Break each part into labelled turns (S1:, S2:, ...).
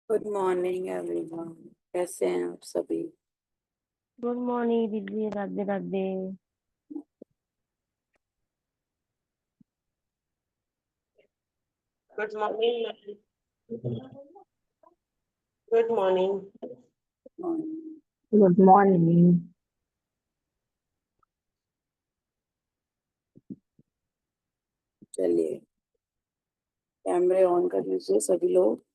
S1: Good morning everyone. कैसे हैं आप सभी?
S2: गुड मॉर्निंग दीदी, Radhe Radhe.
S3: Good morning. Good morning.
S1: Morning.
S4: Good morning.
S1: चलिए, कैमरे ऑन कर लीजिए सभी लोग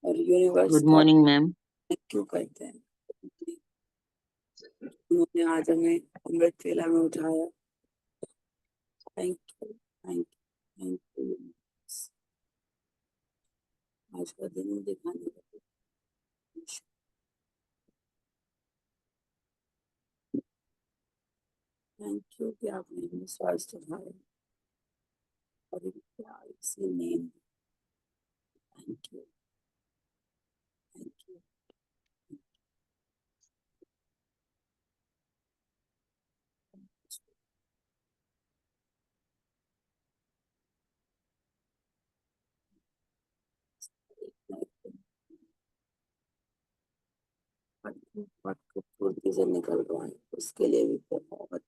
S1: और यूनिवर्स
S5: गुड
S1: का
S5: मॉर्निंग मैम।
S1: थैंक यू करते हैं। उन्होंने आज हमें अमृत वेला में उठाया। Thank you, thank you, thank you. आज का दिन दिखाने का थैंक यू कि आपने हमें स्वास्थ्य उठाया और एक प्यारी सी नींद। Thank you, thank you. बहुत खूबसूरती से निकल रहा है, उसके लिए भी बहुत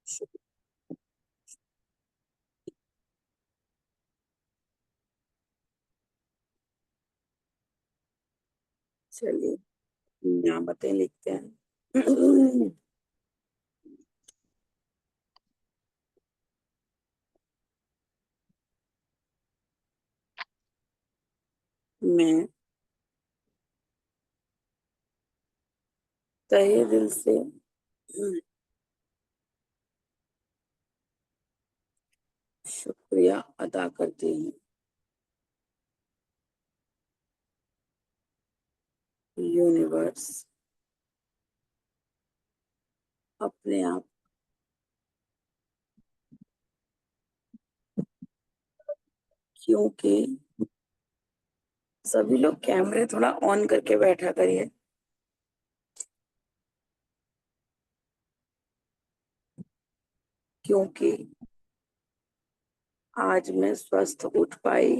S1: शुक्रिया। चलिए, नियामतें लिखते हैं। मैं तहे दिल से शुक्रिया अदा करती हूँ यूनिवर्स अपने आप, क्योंकि सभी लोग कैमरे थोड़ा ऑन करके बैठा करिए। क्योंकि आज मैं स्वस्थ उठ पाई,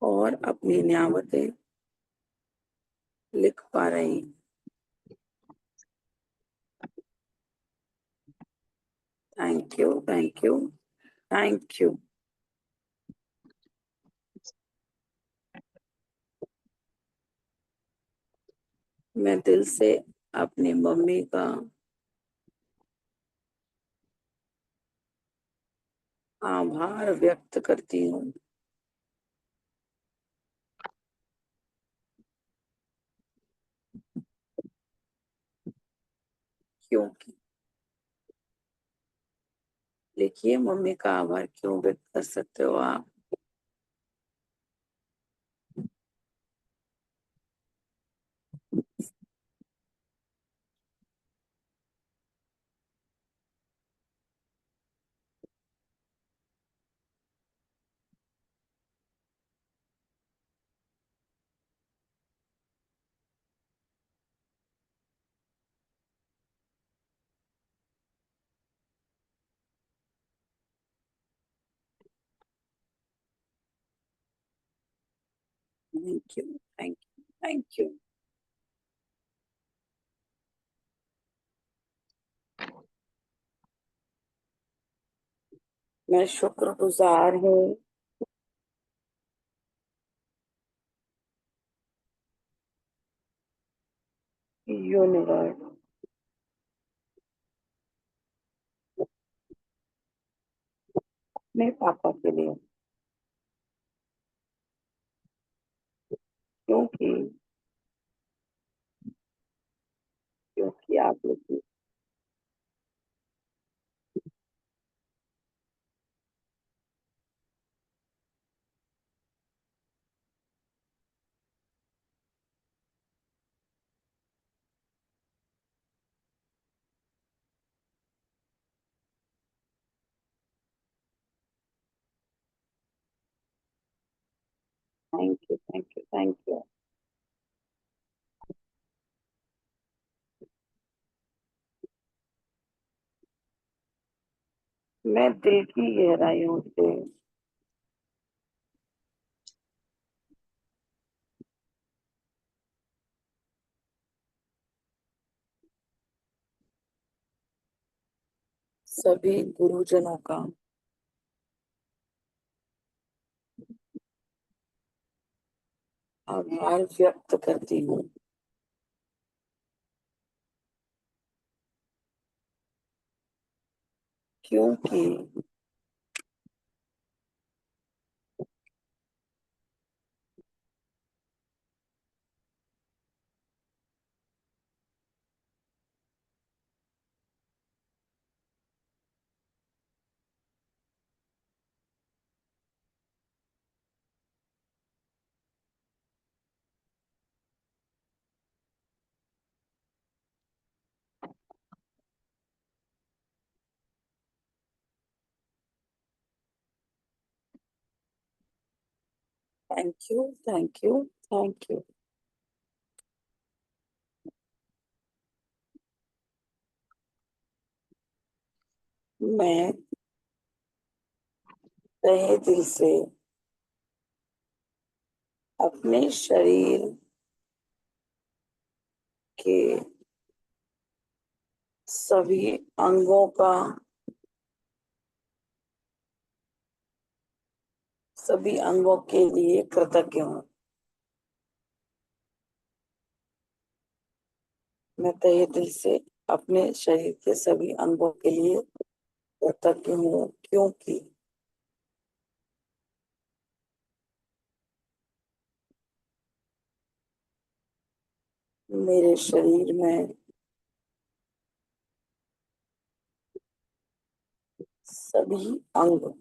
S1: और अपनी नियामतें लिख पा रही हूँ। Thank you, thank you, thank you. मैं दिल से अपनी मम्मी का आभार व्यक्त करती हूँ, क्योंकि लिखिए, मम्मी का आभार क्यों व्यक्त कर सकते हो आप? Thank you, thank you, thank you. मैं शुक्रगुजार हूँ यूनिवर्स अपने पापा के लिए, क्योंकि क्योंकि आप लोग thank you, thank you, thank you. दिल की गहराइयों से सभी गुरुजनों का आभार व्यक्त करती हूँ, क्योंकि thank you, thank you, thank you. मैं तहे दिल से अपने शरीर के सभी अंगों का, सभी अंगों के लिए कृतज्ञ हूँ। मैं तहे दिल से अपने शरीर के सभी अंगों के लिए कृतज्ञ हूँ, क्योंकि मेरे शरीर में सभी अंग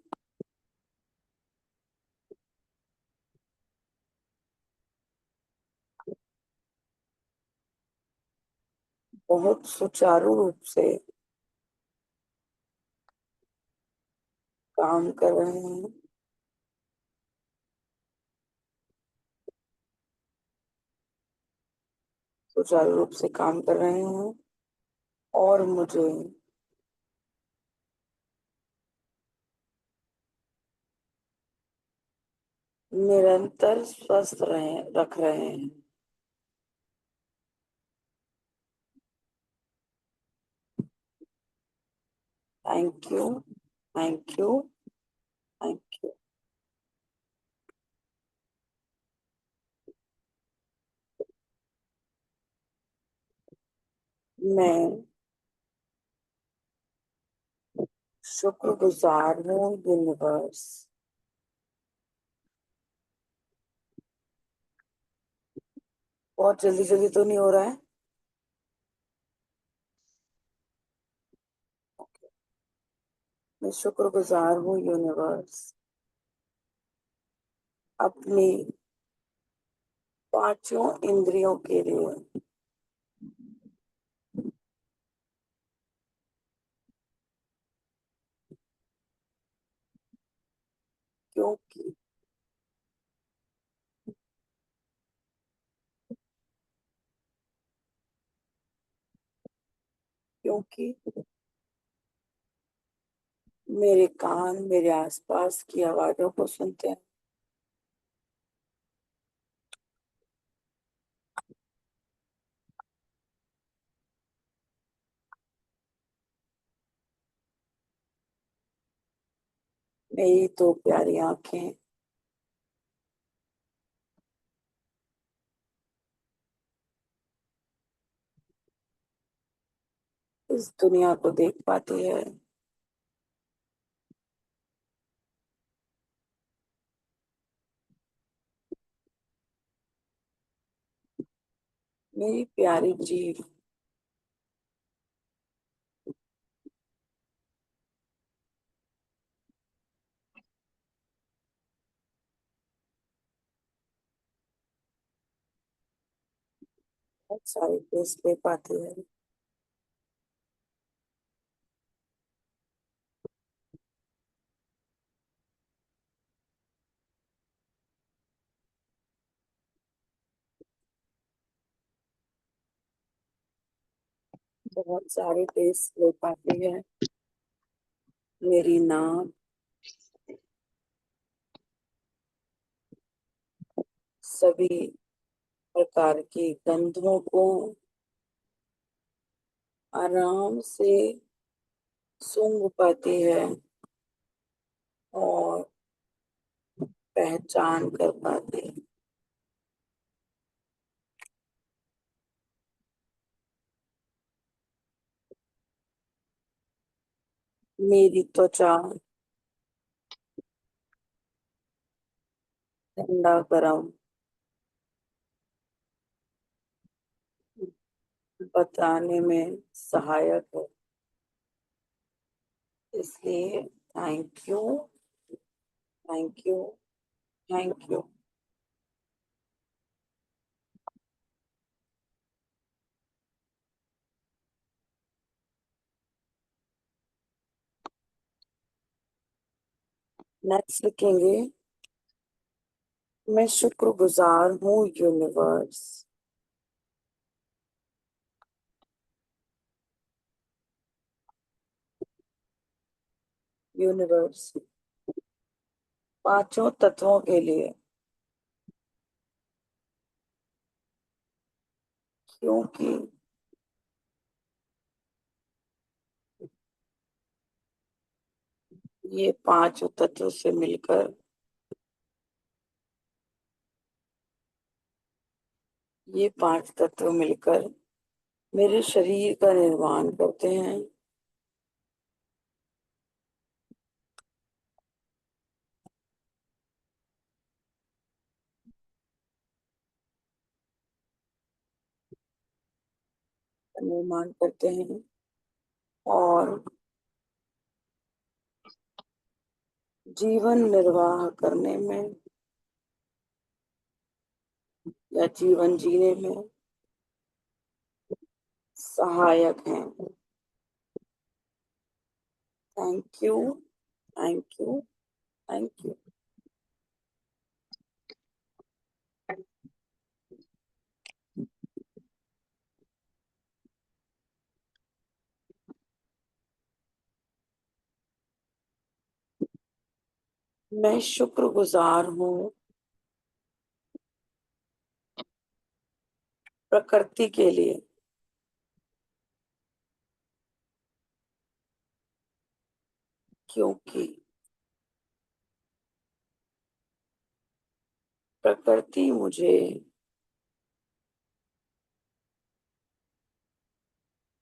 S1: बहुत सुचारू रूप से काम कर रहे हैं। सुचारू रूप से काम कर रहे हैं और मुझे निरंतर स्वस्थ रख रहे हैं। Thank you, thank you, thank you. मैं शुक्रगुजार हूँ यूनिवर्स। बहुत जल्दी जल्दी तो नहीं हो रहा है? मैं शुक्रगुजार हूँ यूनिवर्स अपनी पांचों इंद्रियों के लिए, क्योंकि क्योंकि मेरे कान मेरे आसपास की आवाजों को सुनते हैं। मेरी तो प्यारी आंखें इस दुनिया को देख पाती है। मेरी प्यारी जीभ बहुत सारे टेस्ट ले पाती है। बहुत सारे टेस्ट ले पाती है। मेरी नाक सभी प्रकार की गंधों को आराम से सूंघ पाती है और पहचान कर पाती है। मेरी त्वचा ठंडा गरम बताने में सहायक है, इसलिए thank you, thank you, thank you. Next लिखेंगे, मैं शुक्रगुजार हूँ यूनिवर्स। यूनिवर्स पांचों तत्वों के लिए, क्योंकि ये पांच तत्व से मिलकर ये पांच तत्व मिलकर मेरे शरीर का निर्माण करते हैं। निर्माण करते हैं और जीवन निर्वाह करने में या जीवन जीने में सहायक हैं। Thank you, thank you, thank you. मैं शुक्रगुजार हूँ प्रकृति के लिए, क्योंकि प्रकृति मुझे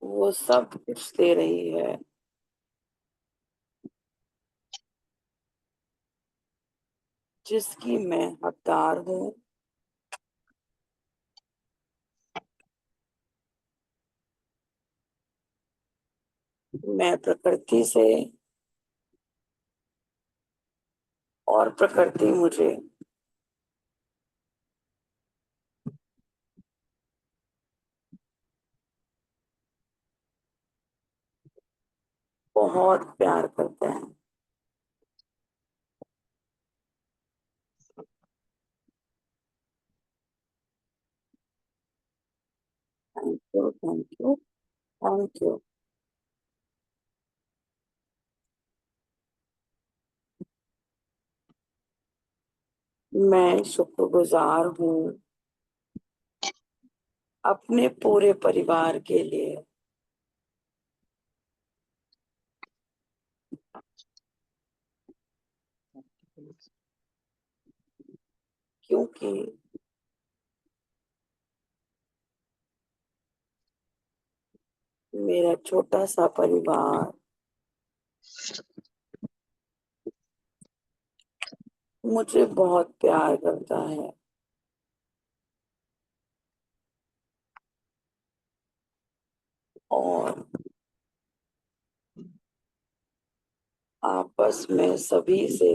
S1: वो सब कुछ दे रही है जिसकी मैं हकदार हूँ। मैं प्रकृति से और प्रकृति मुझे बहुत प्यार करते हैं। Thank you, thank you, thank you. मैं शुक्रगुजार हूँ अपने पूरे परिवार के लिए, क्योंकि मेरा छोटा सा परिवार मुझे बहुत प्यार करता है और आपस में सभी से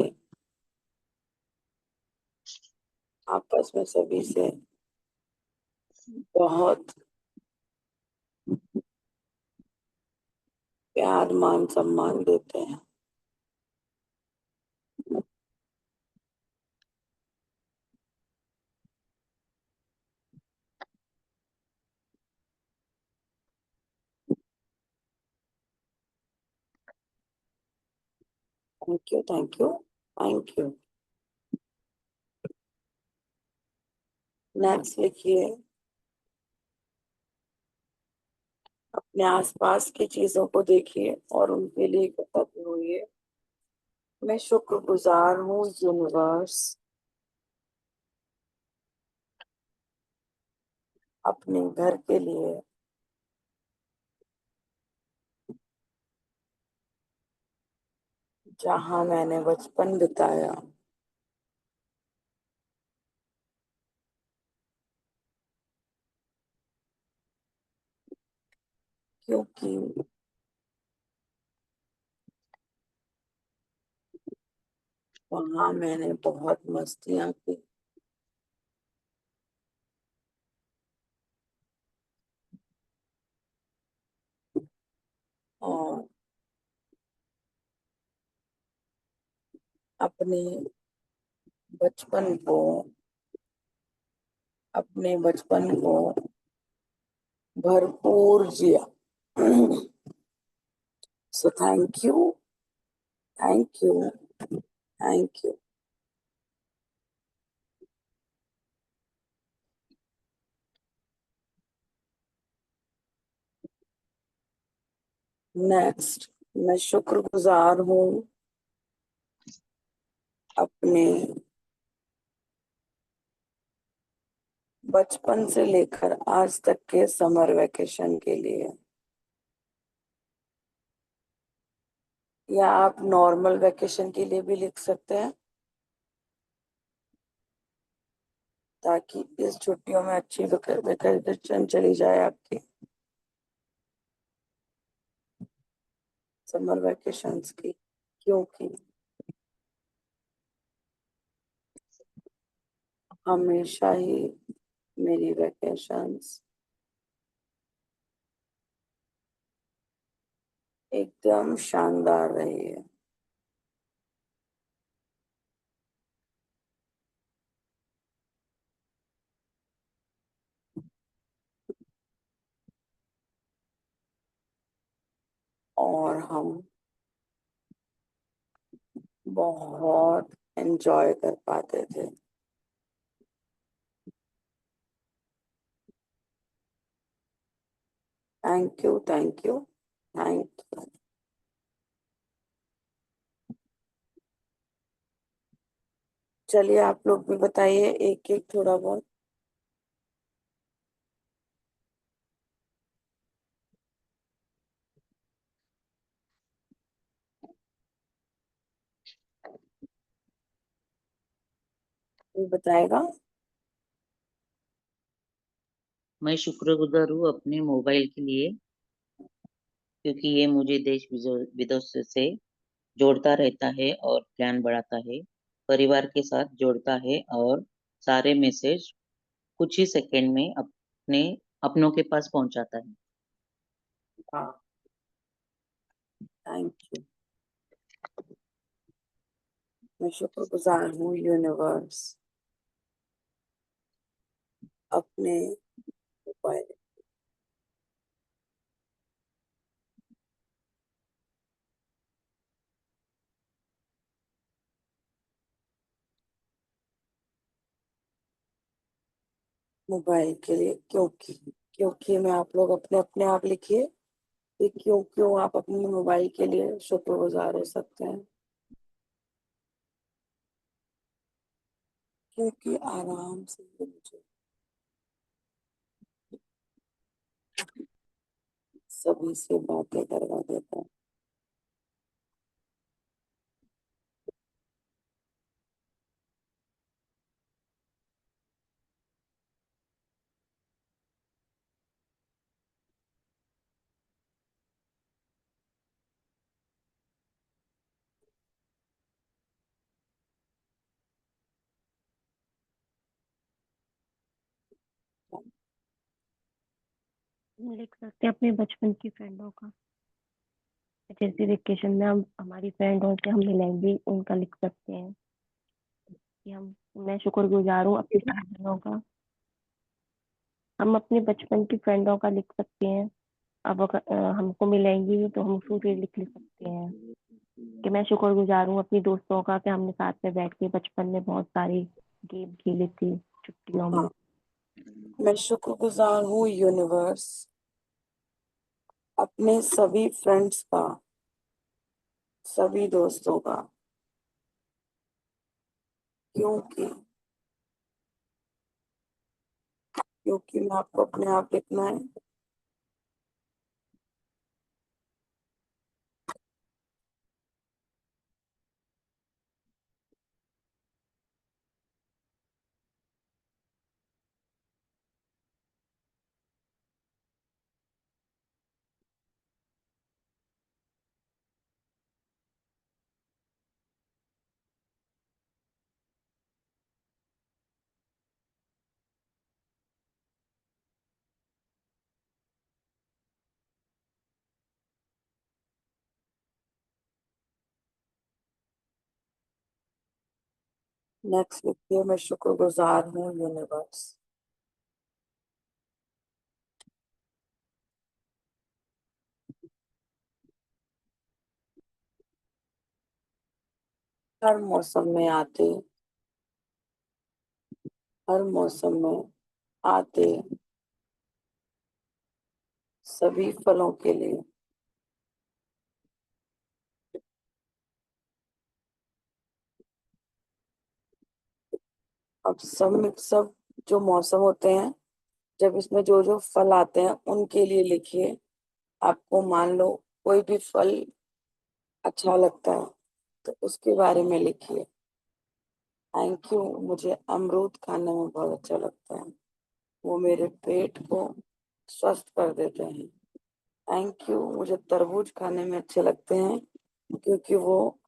S1: आपस में सभी से बहुत प्यार मान सम्मान देते हैं। Thank you, thank you, thank you. Next लिखिए, अपने आसपास की चीजों को देखिए और उनके लिए कृतज्ञ होइए। मैं शुक्रगुजार हूँ यूनिवर्स अपने घर के लिए, जहाँ मैंने बचपन बिताया। क्योंकि वहाँ मैंने बहुत मस्तियाँ की और अपने बचपन को अपने बचपन को भरपूर जिया। So thank you, thank you, thank you. Next, मैं शुक्रगुजार हूँ अपने बचपन से लेकर आज तक के समर वेकेशन के लिए, या आप नॉर्मल वेकेशन के लिए भी लिख सकते हैं, ताकि इस छुट्टियों में अच्छी वेकेशन चली जाए आपकी, समर वेकेशंस की। क्योंकि हमेशा ही मेरी वेकेशंस एकदम शानदार रही है। और हम बहुत एंजॉय कर पाते थे। Thank you, thank you, thank you. चलिए आप लोग भी बताइए एक एक थोड़ा बहुत। कोई बताएगा?
S4: मैं शुक्रगुजार हूँ अपने मोबाइल के लिए, क्योंकि ये मुझे देश विदेश से जोड़ता रहता है और ज्ञान बढ़ाता है, परिवार के साथ जोड़ता है और सारे मैसेज कुछ ही सेकंड में अपने अपनों के पास पहुंचाता है।
S1: हाँ, थैंक यू। मैं शुक्रगुजार हूँ यूनिवर्स अपने मोबाइल मोबाइल के लिए। क्योंकि मैं, आप लोग अपने अपने आप लिखिए कि क्यों क्यों आप अपने मोबाइल के लिए शुक्रगुजार हो सकते हैं। क्योंकि आराम से ये मुझे सभी से बातें करवा देता है।
S2: हम लिख सकते हैं अपने बचपन की फ्रेंडों का, जैसे वेकेशन में हम हमारी फ्रेंडों से हम मिलेंगे उनका लिख सकते हैं कि मैं शुक्रगुजार हूँ अपनी फ्रेंडों का। हम अपने बचपन की फ्रेंडों का लिख सकते हैं। अब अगर हमको मिलेंगी तो हम उसको फिर लिख सकते हैं। कि मैं शुक्रगुजार हूँ अपनी दोस्तों का कि हमने साथ में बैठ के बचपन में बहुत सारी गेम खेली थी छुट्टियों में।
S1: हाँ, मैं शुक्रगुजार हूँ यूनिवर्स, अपने सभी फ्रेंड्स का, सभी दोस्तों का, क्योंकि क्योंकि मैं आपको अपने आप लिखना है। नेक्स्ट लिखिए, मैं शुक्रगुजार हूँ यूनिवर्स, हर मौसम में आते, हर मौसम में आते सभी फलों के लिए। अब सब जो मौसम होते हैं, जब इसमें जो जो फल आते हैं उनके लिए लिखिए। आपको मान लो कोई भी फल अच्छा लगता है तो उसके बारे में लिखिए। थैंक यू, मुझे अमरूद खाने में बहुत अच्छा लगता है, वो मेरे पेट को स्वस्थ कर देते हैं। थैंक यू, मुझे तरबूज खाने में अच्छे लगते हैं क्योंकि वो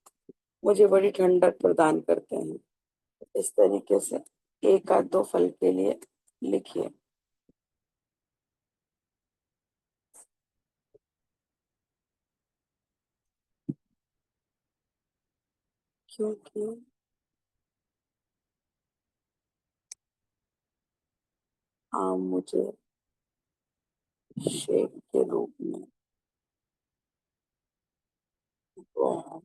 S1: मुझे बड़ी ठंडक प्रदान करते हैं। इस तरीके से एक आध दो फल के लिए लिखिए। क्योंकि आम मुझे शेक के रूप में बहुत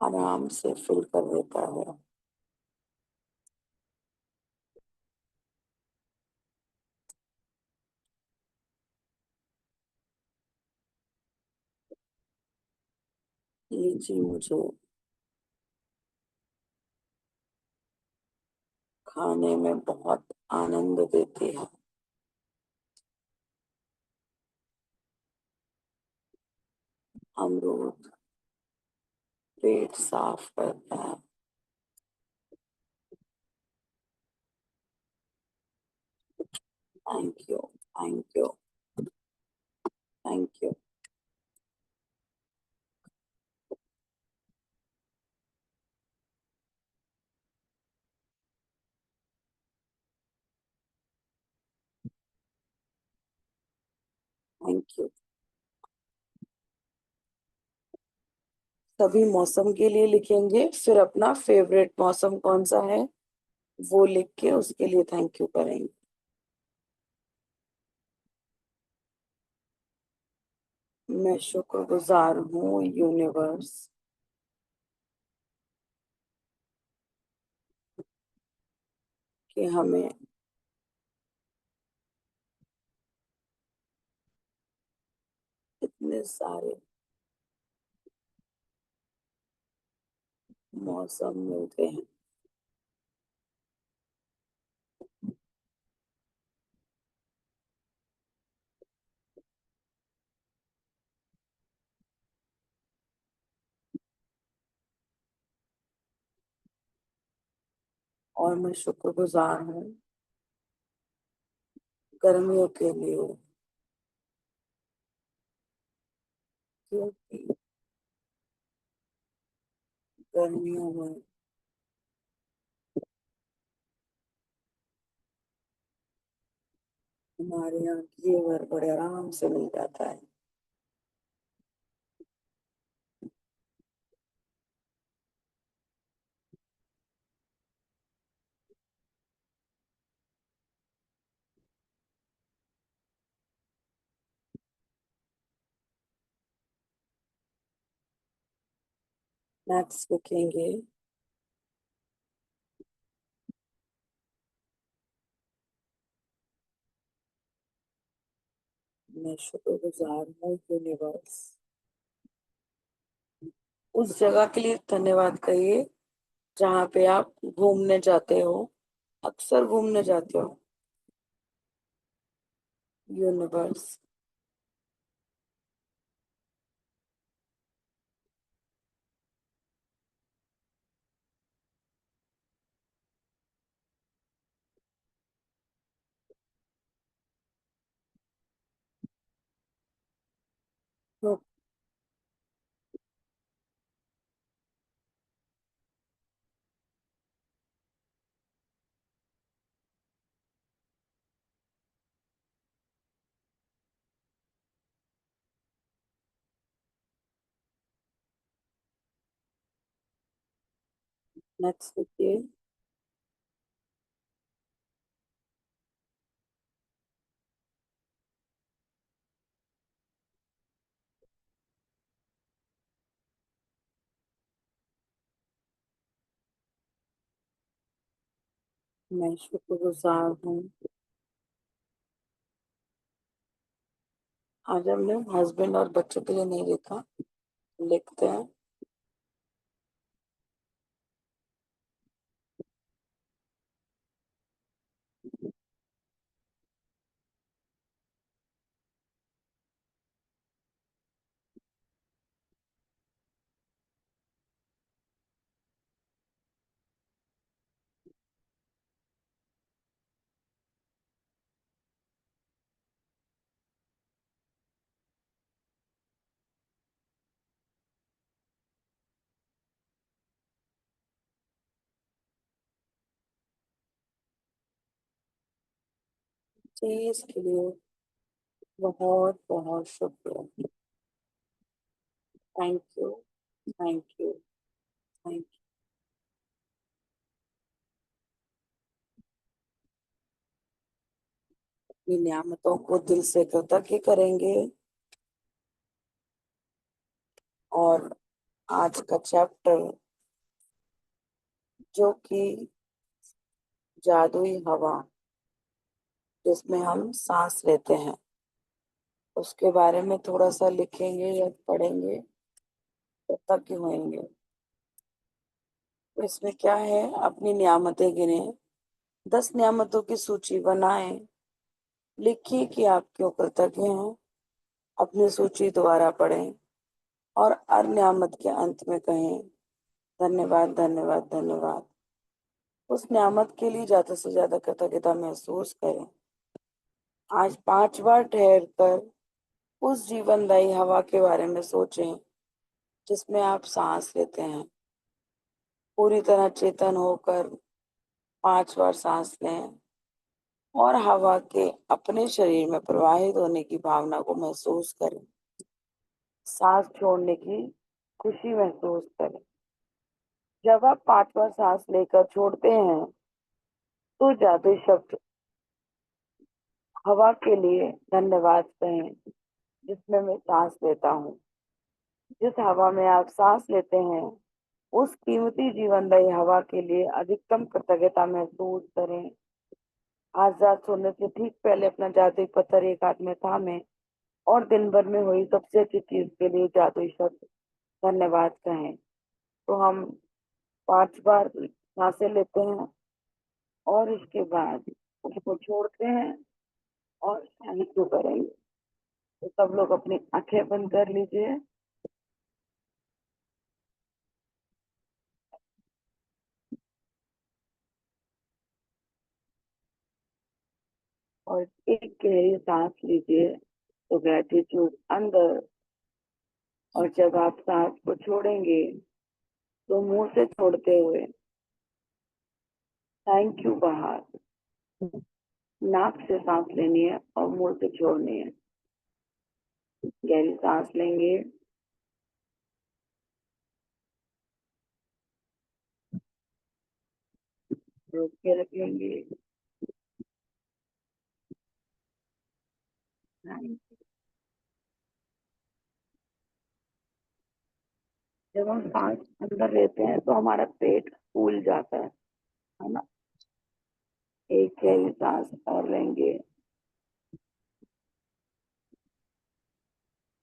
S1: आराम से फिल कर देता है। लीची मुझे खाने में बहुत आनंद देती है। अमरूद पेट साफ करता है। Thank you, thank you, thank you, thank you. सभी मौसम के लिए लिखेंगे, फिर अपना फेवरेट मौसम कौन सा है वो लिख के उसके लिए थैंक यू करेंगे। मैं शुक्रगुजार हूँ यूनिवर्स, कि हमें इतने सारे मौसम मिलते हैं। और मैं शुक्रगुजार हूँ गर्मियों के लिए, क्योंकि गर्मियों में हमारे यहाँ घेवर बड़े आराम से मिल जाता है। नेक्स्ट लिखेंगे मैं शुक्रगुजार हूँ यूनिवर्स। उस जगह के लिए धन्यवाद कहिए जहाँ पे आप घूमने जाते हो, अक्सर घूमने जाते हो। यूनिवर्स। नेक्स्ट लिखिए मैं शुक्रगुजार हूँ। आज हमने हस्बैंड और बच्चों के लिए नहीं लिखा, लिखते हैं चीज के लिए बहुत बहुत शुक्रिया। Thank you, thank you, thank you. अपनी नियामतों को दिल से कृतज्ञ करेंगे और आज का चैप्टर जो कि जादुई हवा जिसमें हम सांस लेते हैं उसके बारे में थोड़ा सा लिखेंगे या पढ़ेंगे, कृतज्ञ होंगे। तो इसमें क्या है, अपनी नियामतें गिने, 10 नियामतों की सूची बनाएं, लिखिए कि आप क्यों कृतज्ञ हैं, अपनी सूची दोबारा पढ़ें और हर नियामत के अंत में कहें धन्यवाद, धन्यवाद, धन्यवाद। उस नियामत के लिए ज्यादा से ज्यादा कृतज्ञता महसूस करें। आज 5 बार ठहर कर उस जीवनदायी हवा के बारे में सोचें जिसमें आप सांस लेते हैं। पूरी तरह चेतन होकर 5 बार सांस लें और हवा के अपने शरीर में प्रवाहित होने की भावना को महसूस करें। सांस छोड़ने की खुशी महसूस करें। जब आप 5 बार सांस लेकर छोड़ते हैं तो जादुई शब्द हवा के लिए धन्यवाद कहें जिसमें मैं सांस लेता हूँ। जिस हवा में आप सांस लेते हैं उस कीमती जीवनदायी हवा के लिए अधिकतम कृतज्ञता महसूस करें। आज रात सोने से ठीक पहले अपना जादुई पत्थर एक हाथ में थामे और दिन भर में हुई सबसे अच्छी चीज के लिए जादुई शब्द धन्यवाद कहें। तो हम 5 बार सांसें लेते हैं और इसके बाद उसको छोड़ते हैं और थैंक यू करेंगे। तो सब लोग अपनी आंखें बंद कर लीजिए और एक गहरी सांस लीजिए। तो ग्रेटिट्यूड अंदर, और जब आप सांस को छोड़ेंगे तो मुंह से छोड़ते हुए थैंक यू बाहर। नाक से सांस लेनी है और मुंह से छोड़नी है। गहरी सांस लेंगे, रोक के रखेंगे, जब हम सांस अंदर लेते हैं तो हमारा पेट फूल जाता है ना। एक गहरी सांस और लेंगे,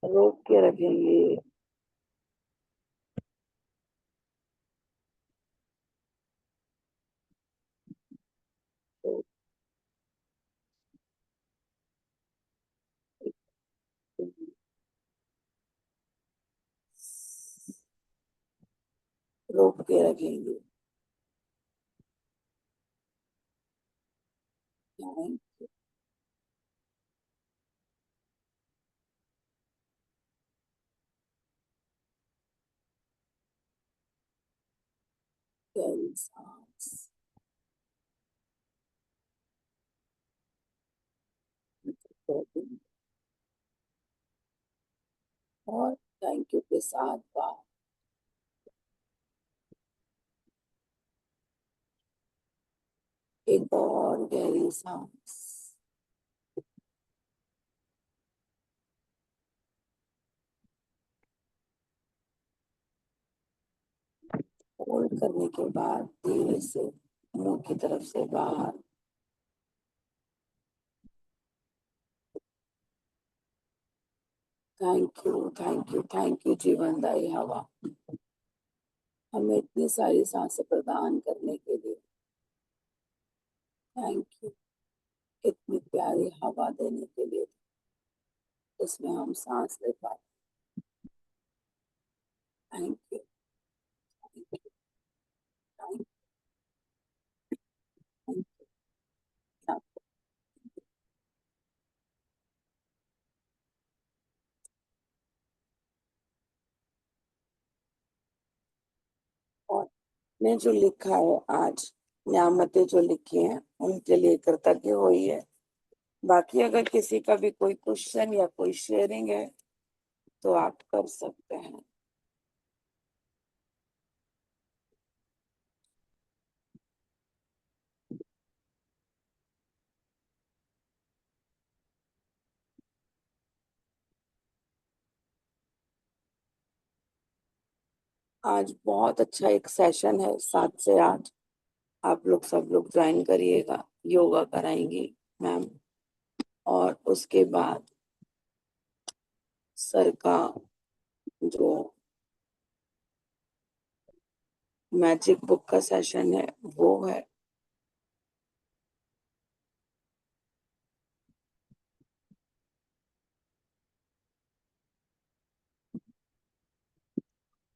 S1: रोक के रखेंगे, तो रोक के रखेंगे। गहरी सांस रखेंगे और थैंक यू के साथ बात। एक और गहरी सांस, होल्ड करने के बाद धीरे से मुंह की तरफ से बाहर। Thank you, thank you, thank you जीवनदायी हवा, हमें इतनी सारी सांसें प्रदान करने के लिए। थैंक यू इतनी प्यारी हवा देने के लिए, इसमें हम सांस ले पाए। Thank you, thank you, thank you, thank you. और ने जो लिखा है आज, न्यामतें जो लिखी हैं उनके लिए कृतज्ञ हुई है। बाकी अगर किसी का भी कोई क्वेश्चन या कोई शेयरिंग है तो आप कर सकते हैं। आज बहुत अच्छा एक सेशन है 7 से 8, आप लोग सब लोग ज्वाइन करिएगा। योगा कराएंगी मैम, और उसके बाद सर का जो मैजिक बुक का सेशन है वो है।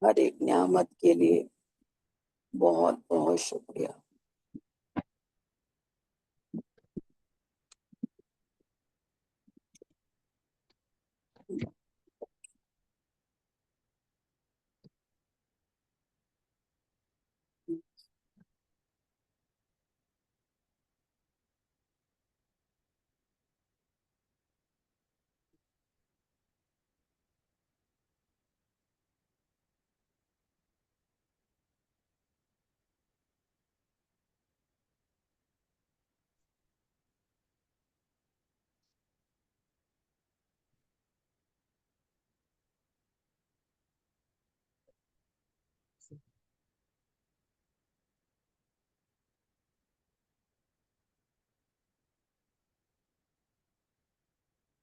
S1: हर एक नियामत के लिए बहुत बहुत शुक्रिया।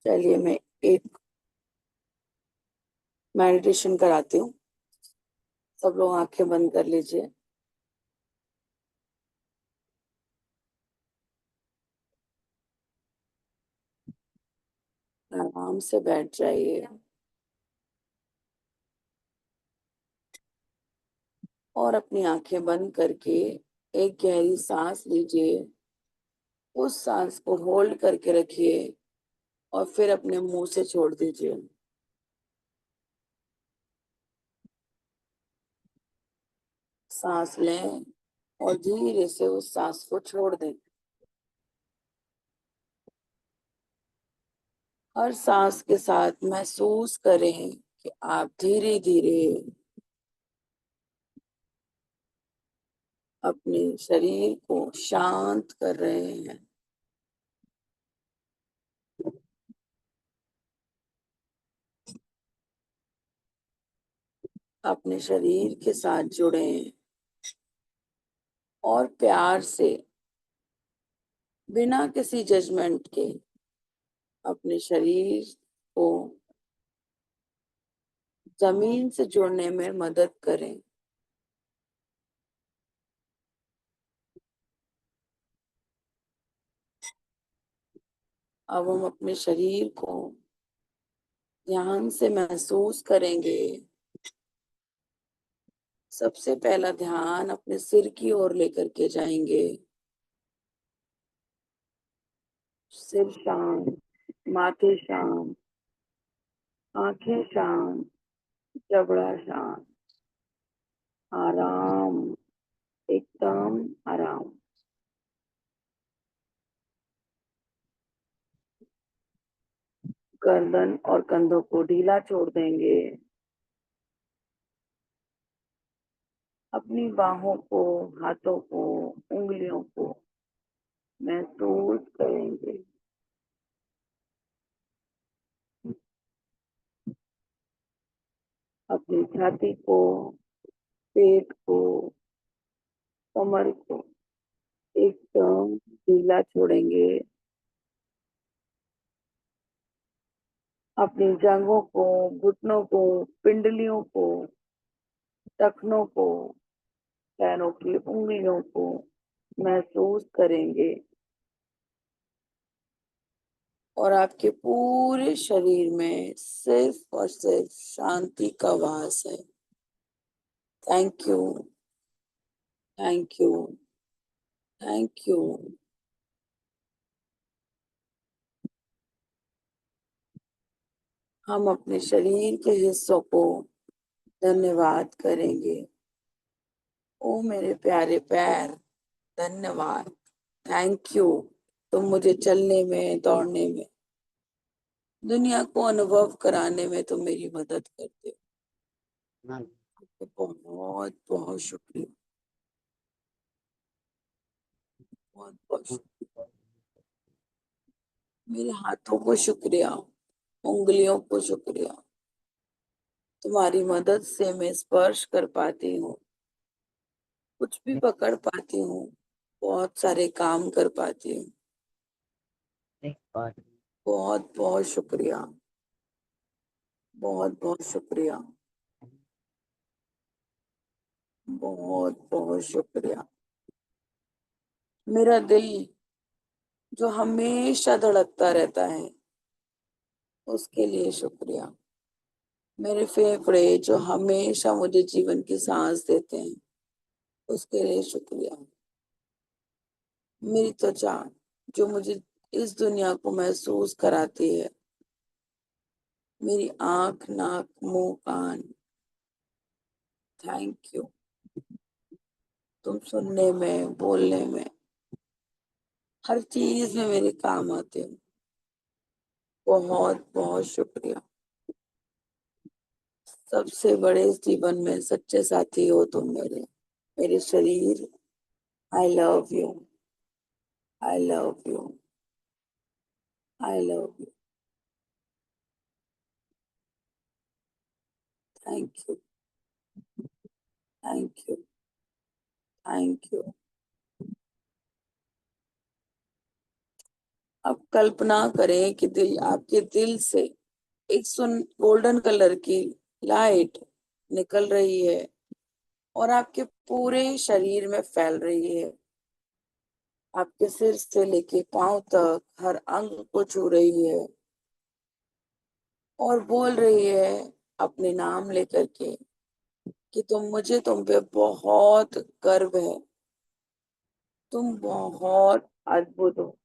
S1: चलिए मैं एक मेडिटेशन कराती हूँ, सब लोग आंखें बंद कर लीजिए। आराम से बैठ जाइए और अपनी आंखें बंद करके एक गहरी सांस लीजिए। उस सांस को होल्ड करके रखिए और फिर अपने मुंह से छोड़ दीजिए। सांस लें और धीरे से उस सांस को छोड़ दें। हर सांस के साथ महसूस करें कि आप धीरे धीरे अपने शरीर को शांत कर रहे हैं। अपने शरीर के साथ जुड़ें और प्यार से, बिना किसी जजमेंट के, अपने शरीर को जमीन से जुड़ने में मदद करें। अब हम अपने शरीर को ध्यान से महसूस करेंगे। सबसे पहला ध्यान अपने सिर की ओर लेकर के जाएंगे। सिर शांत, माथे शांत, आंखें शांत, जबड़ा शांत, आराम, एकदम आराम। गर्दन और कंधों को ढीला छोड़ देंगे। अपनी बाहों को, हाथों को, उंगलियों को महसूस करेंगे। अपनी छाती को, पेट को, कमर को एकदम ढीला छोड़ेंगे। अपनी जांघों को, घुटनों को, पिंडलियों को, टखनों को, पैरों की उंगलियों को महसूस करेंगे। और आपके पूरे शरीर में सिर्फ और सिर्फ शांति का वास है। Thank you, thank you, thank you. हम अपने शरीर के हिस्सों को धन्यवाद करेंगे। ओ मेरे प्यारे पैर, धन्यवाद, थैंक यू। तुम मुझे चलने में, दौड़ने में, दुनिया को अनुभव कराने में तुम मेरी मदद करते हो। आपका बहुत बहुत शुक्रिया, बहुत बहुत शुक्रिया। मेरे हाथों को शुक्रिया, उंगलियों को शुक्रिया। तुम्हारी मदद से मैं स्पर्श कर पाती हूँ, कुछ भी पकड़ पाती हूँ, बहुत सारे काम कर पाती हूँ। बहुत बहुत शुक्रिया, बहुत बहुत शुक्रिया, बहुत बहुत शुक्रिया। मेरा दिल जो हमेशा धड़कता रहता है, उसके लिए शुक्रिया। मेरे फेफड़े जो हमेशा मुझे जीवन की सांस देते हैं, उसके लिए शुक्रिया। मेरी त्वचा जो मुझे इस दुनिया को महसूस कराती है, मेरी आंख, नाक, मुंह, कान, थैंक यू। तुम सुनने में, बोलने में, हर चीज में मेरे काम आते हो। बहुत बहुत शुक्रिया। सबसे बड़े इस जीवन में सच्चे साथी हो तुम मेरे। मेरे शरीर, I love you, I love you, I love you, thank you, thank you, thank you. अब कल्पना करें कि दिल, आपके दिल से एक सुन गोल्डन कलर की लाइट निकल रही है और आपके पूरे शरीर में फैल रही है। आपके सिर से लेके पांव तक हर अंग को छू रही है और बोल रही है अपने नाम लेकर के कि तुम पे बहुत गर्व है, तुम बहुत अद्भुत हो।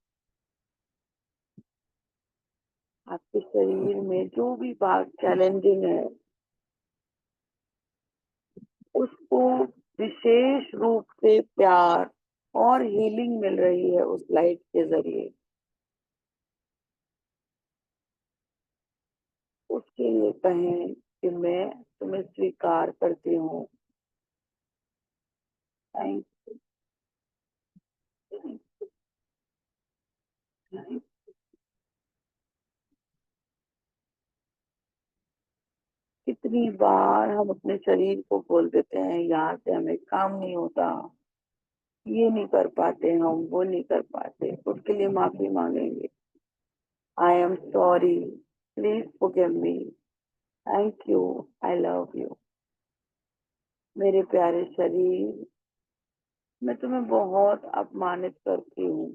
S1: आपके शरीर में जो भी भाग चैलेंजिंग है, उसको विशेष रूप से प्यार और हीलिंग मिल रही है उस लाइट के जरिए। उसके लिए कहें कि मैं तुम्हें स्वीकार करती हूँ। Thank you. कितनी कितनी बार हम अपने शरीर को बोल देते हैं यहाँ से हमें काम नहीं होता, ये नहीं कर पाते, हम वो नहीं कर पाते। उसके लिए माफी मांगेंगे। I am sorry, please forgive me, thank you, I love you. मेरे प्यारे शरीर, मैं तुम्हें बहुत अपमानित करती हूँ,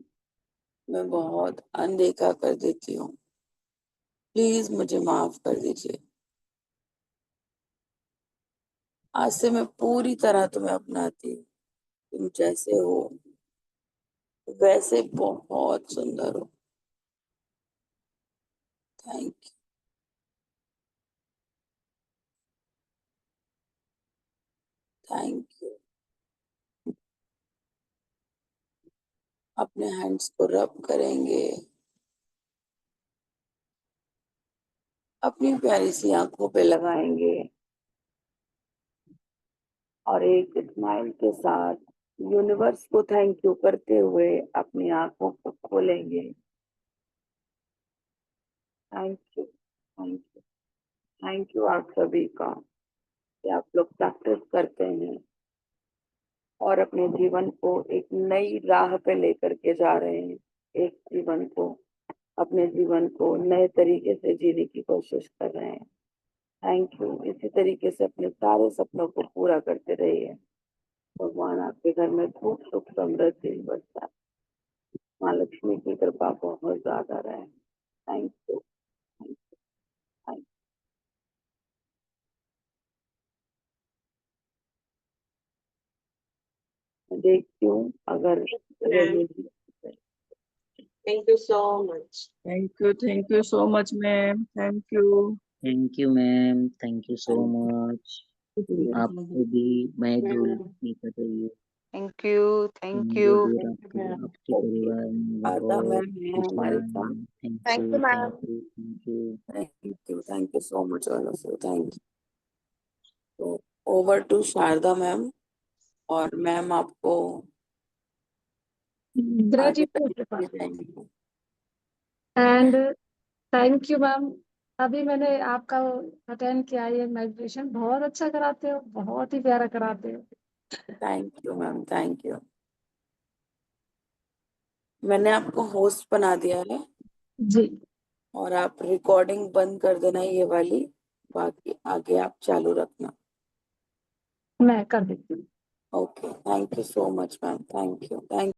S1: मैं बहुत अनदेखा कर देती हूँ, प्लीज मुझे माफ कर दीजिए। आज से मैं पूरी तरह तुम्हें अपनाती हूँ। तुम जैसे हो वैसे बहुत सुंदर हो। Thank you, thank you. अपने हैंड्स को रब करेंगे, अपनी प्यारी सी आंखों पे लगाएंगे और एक स्माइल के साथ यूनिवर्स को थैंक यू करते हुए अपनी आंखों को खोलेंगे। Thank you, thank you, thank you आप सभी का कि आप लोग प्रैक्टिस करते हैं और अपने जीवन को एक नई राह पे लेकर के जा रहे हैं। एक जीवन को, अपने जीवन को नए तरीके से जीने की कोशिश कर रहे हैं। Thank you. इसी तरीके से अपने सारे सपनों को पूरा करते रहिए। भगवान आपके घर में खूब सुख समृद्धि बरसाए। माँ लक्ष्मी की कृपा बहुत ज्यादा रहे। Thank you, thank you, thank you. देखती हूँ अगर
S3: Ma'am, thank you so much.
S1: Thank you so much ma'am, thank you.
S4: Thank you ma'am, thank you so much. आपको भी मैं जो
S3: Ma'am,
S4: नहीं कर रही हूँ,
S5: थैंक यू, थैंक
S4: मुझे
S5: यू।
S4: भी आपके
S1: ओके,
S4: परिवार में
S1: आदा
S4: बहुत
S1: मैम है हमारे साथ।
S4: खुशियाँ। Thank
S3: thank
S4: you,
S3: you, ma'am.
S4: Thank you, thank you.
S1: Thank you so much all of you, thank you. तो ओवर टू शारदा मैम, और मैम आपको आगे
S6: ग्रेटिट्यूड
S1: तक जाएंगे।
S6: And thank you ma'am. अभी मैंने आपका अटेंड किया ये मेडिटेशन, बहुत अच्छा कराते हो, बहुत ही प्यारा कराते हो।
S1: Thank you ma'am, thank you. मैंने आपको होस्ट बना दिया है
S6: जी,
S1: और आप रिकॉर्डिंग बंद कर देना ये वाली, बाकी आगे आप चालू रखना।
S6: मैं कर देती हूँ।
S1: Okay, thank you so much ma'am, thank you, thank